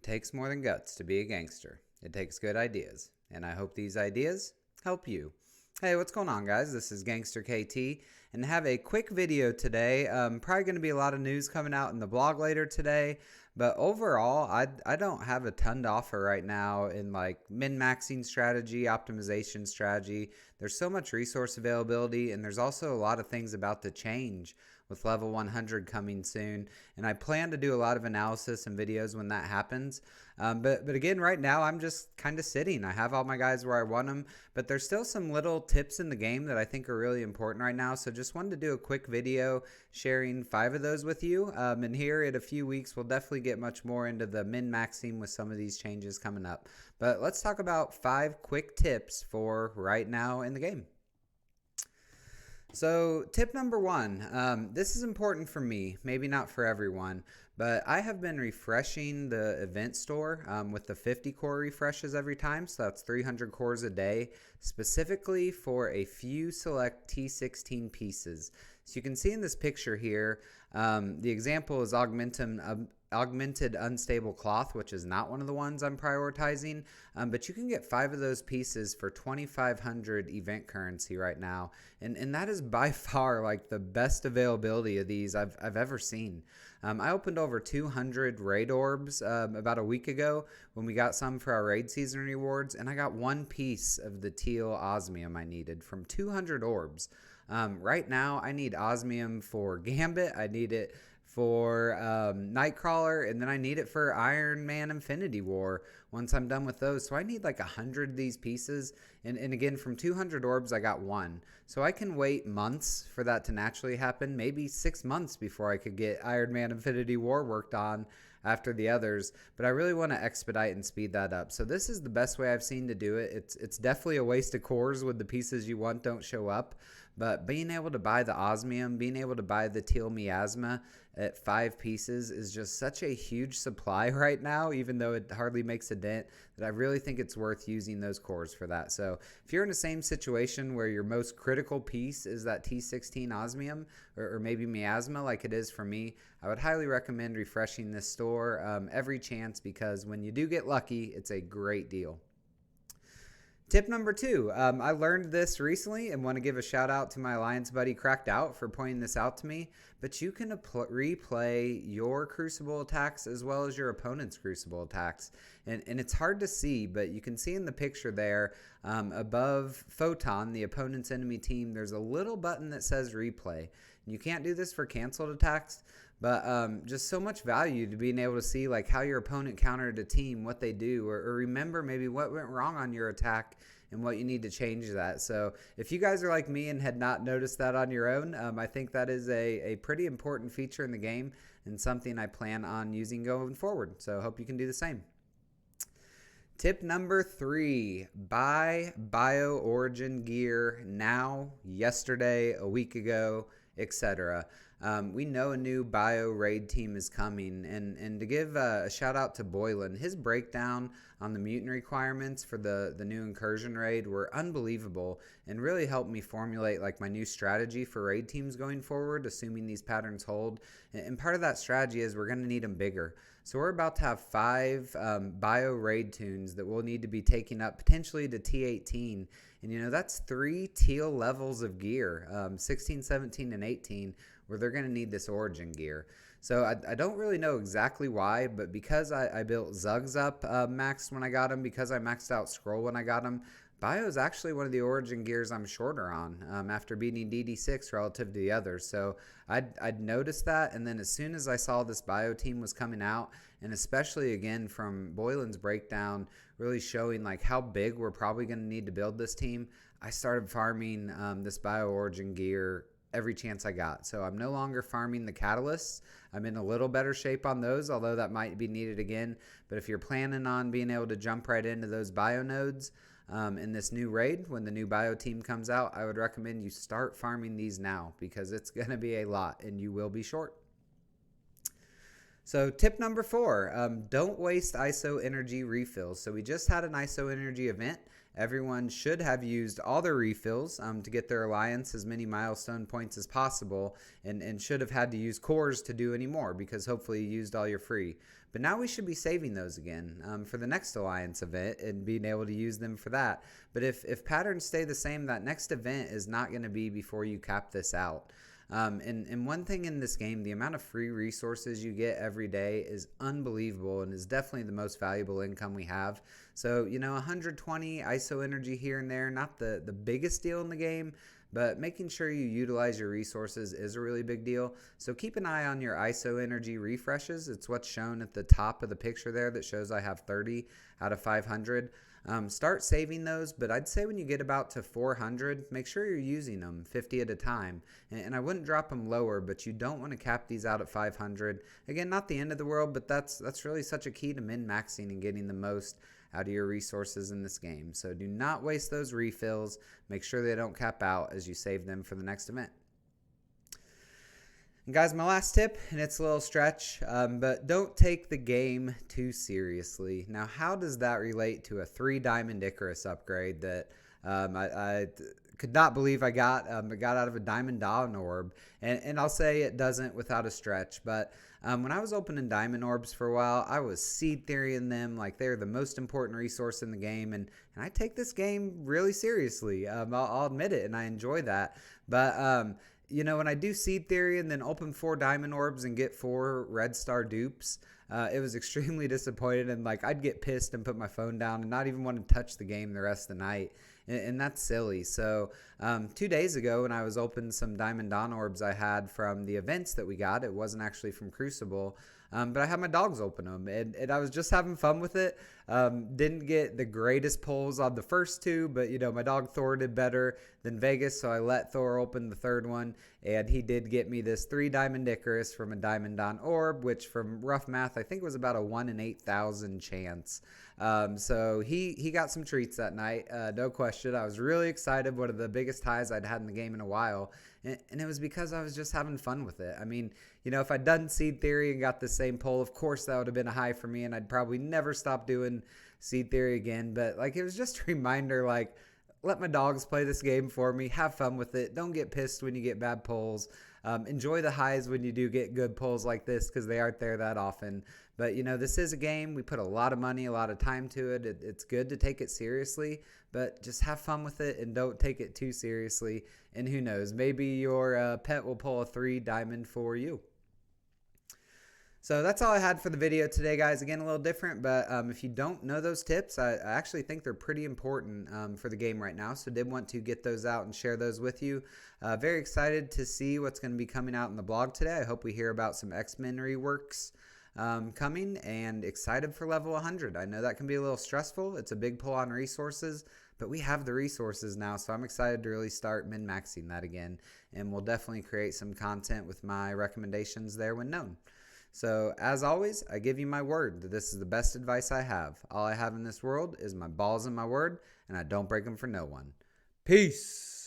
It takes more than guts to be a gangster. It takes good ideas. And I hope these ideas help you. Hey, what's going on, guys? This is GangsterKT, and I have a quick video today. Probably going to be a lot of news coming out in the blog later today, but overall, I don't have a ton to offer right now in like min-maxing strategy, optimization strategy. There's so much resource availability, and there's also a lot of things about to change with level 100 coming soon, and I plan to do a lot of analysis and videos when that happens. But again, right now I'm just kind of sitting. I have all my guys where I want them, but there's still some little tips in the game that I think are really important right now. So just wanted to do a quick video sharing 5 of those with you. And here in a few weeks, we'll definitely get much more into the min-maxing with some of these changes coming up. But let's talk about 5 quick tips for right now in the game. So tip number 1, this is important for me, maybe not for everyone, but I have been refreshing the event store with the 50 core refreshes every time. So that's 300 cores a day, specifically for a few select T16 pieces. So you can see in this picture here, the example is augmented unstable cloth, which is not one of the ones I'm prioritizing, but you can get 5 of those pieces for 2,500 event currency right now, and that is by far like the best availability of these I've ever seen. I opened over 200 raid orbs about a week ago when we got some for our raid season rewards, and I got 1 piece of the teal osmium I needed from 200 orbs. Right now I need osmium for Gambit, I need it for Nightcrawler, and then I need it for Iron Man Infinity War once I'm done with those. So I need like 100 of these pieces, and again, from 200 orbs I got 1. So I can wait months for that to naturally happen, maybe 6 months before I could get Iron Man Infinity War worked on after the others, but I really want to expedite and speed that up. So this is the best way I've seen to do it. It's definitely a waste of cores when the pieces you want don't show up, but being able to buy the osmium, being able to buy the teal miasma at 5 pieces is just such a huge supply right now, even though it hardly makes a dent, that I really think it's worth using those cores for that. So if you're in the same situation where your most critical piece is that T16 osmium or maybe miasma like it is for me, I would highly recommend refreshing this store every chance, because when you do get lucky, it's a great deal. Tip number 2, I learned this recently and want to give a shout out to my alliance buddy Cracked Out for pointing this out to me, but you can replay your Crucible attacks as well as your opponent's Crucible attacks, and it's hard to see, but you can see in the picture there above Photon, the opponent's enemy team, there's a little button that says replay. And you can't do this for canceled attacks, but just so much value to being able to see like how your opponent countered a team, what they do, or remember maybe what went wrong on your attack and what you need to change that. So if you guys are like me and had not noticed that on your own, I think that is a pretty important feature in the game and something I plan on using going forward. So I hope you can do the same. Tip number 3, buy bio origin gear now, yesterday, a week ago, etc. We know a new bio raid team is coming, and to give a shout out to Boylan, his breakdown on the mutant requirements for the new incursion raid were unbelievable and really helped me formulate like my new strategy for raid teams going forward, assuming these patterns hold. And part of that strategy is we're going to need them bigger. So we're about to have 5 bio raid tunes that we'll need to be taking up potentially to T18. And you know, that's 3 teal levels of gear, 16, 17, and 18, where they're going to need this origin gear. So I don't really know exactly why, but because I built Zugs up maxed when I got them, because I maxed out Scroll when I got them, bio is actually one of the origin gears I'm shorter on after beating DD6 relative to the others. So I'd noticed that, and then as soon as I saw this bio team was coming out, and especially again from Boylan's breakdown really showing like how big we're probably going to need to build this team, I started farming this bio origin gear every chance I got. So I'm no longer farming the catalysts. I'm in a little better shape on those, although that might be needed again. But if you're planning on being able to jump right into those bio nodes in this new raid, when the new bio team comes out, I would recommend you start farming these now, because it's going to be a lot and you will be short. So tip number 4, don't waste ISO energy refills. So we just had an ISO energy event, everyone should have used all their refills to get their alliance as many milestone points as possible, and should have had to use cores to do any more because hopefully you used all your free. But now we should be saving those again for the next alliance event and being able to use them for that. But if patterns stay the same, that next event is not going to be before you cap this out. And one thing in this game, the amount of free resources you get every day is unbelievable and is definitely the most valuable income we have. So, 120 ISO energy here and there, not the biggest deal in the game, but making sure you utilize your resources is a really big deal. So keep an eye on your ISO energy refreshes. It's what's shown at the top of the picture there that shows I have 30 out of 500. Start saving those, but I'd say when you get about to 400, make sure you're using them 50 at a time. And I wouldn't drop them lower, but you don't want to cap these out at 500. Again, not the end of the world, but that's really such a key to min-maxing and getting the most out of your resources in this game. So do not waste those refills. Make sure they don't cap out as you save them for the next event. And guys, my last tip, and it's a little stretch, but don't take the game too seriously. Now, how does that relate to a 3 Diamond Icarus upgrade that I could not believe I got out of a Diamond Dawn Orb? And I'll say it doesn't without a stretch, but when I was opening Diamond Orbs for a while, I was seed theorying them like they're the most important resource in the game, and I take this game really seriously. I'll admit it, and I enjoy that. But when I do seed theory and then open 4 diamond orbs and get 4 red star dupes, it was extremely disappointed, and I'd get pissed and put my phone down and not even want to touch the game the rest of the night. And that's silly. So 2 days ago when I was opening some Diamond Dawn orbs I had from the events that we got, it wasn't actually from Crucible, but I had my dogs open them, and I was just having fun with it. Didn't get the greatest pulls on the first 2, but my dog Thor did better than Vegas, so I let Thor open the 3rd one, and he did get me this 3 Diamond Icarus from a Diamond Dawn orb, which from rough math I think was about a 1 in 8,000 chance. So he got some treats that night, no question. I was really excited, one of the biggest highs I'd had in the game in a while, and it was because I was just having fun with it. I mean, if I'd done seed theory and got the same pull, of course that would have been a high for me, and I'd probably never stop doing seed theory again. But it was just a reminder, let my dogs play this game for me, have fun with it, don't get pissed when you get bad pulls. Enjoy the highs when you do get good pulls like this, because they aren't there that often. But this is a game. We put a lot of money, a lot of time to it. It's good to take it seriously, but just have fun with it and don't take it too seriously. And who knows, maybe your pet will pull a 3 diamond for you. So that's all I had for the video today, guys. Again, a little different, but if you don't know those tips, I actually think they're pretty important for the game right now. So did want to get those out and share those with you. Very excited to see what's going to be coming out in the blog today. I hope we hear about some X-Men reworks coming, and excited for level 100. I know that can be a little stressful. It's a big pull on resources, but we have the resources now, so I'm excited to really start min-maxing that again, and we'll definitely create some content with my recommendations there when known. So, as always, I give you my word that this is the best advice I have. All I have in this world is my balls and my word, and I don't break them for no one. Peace!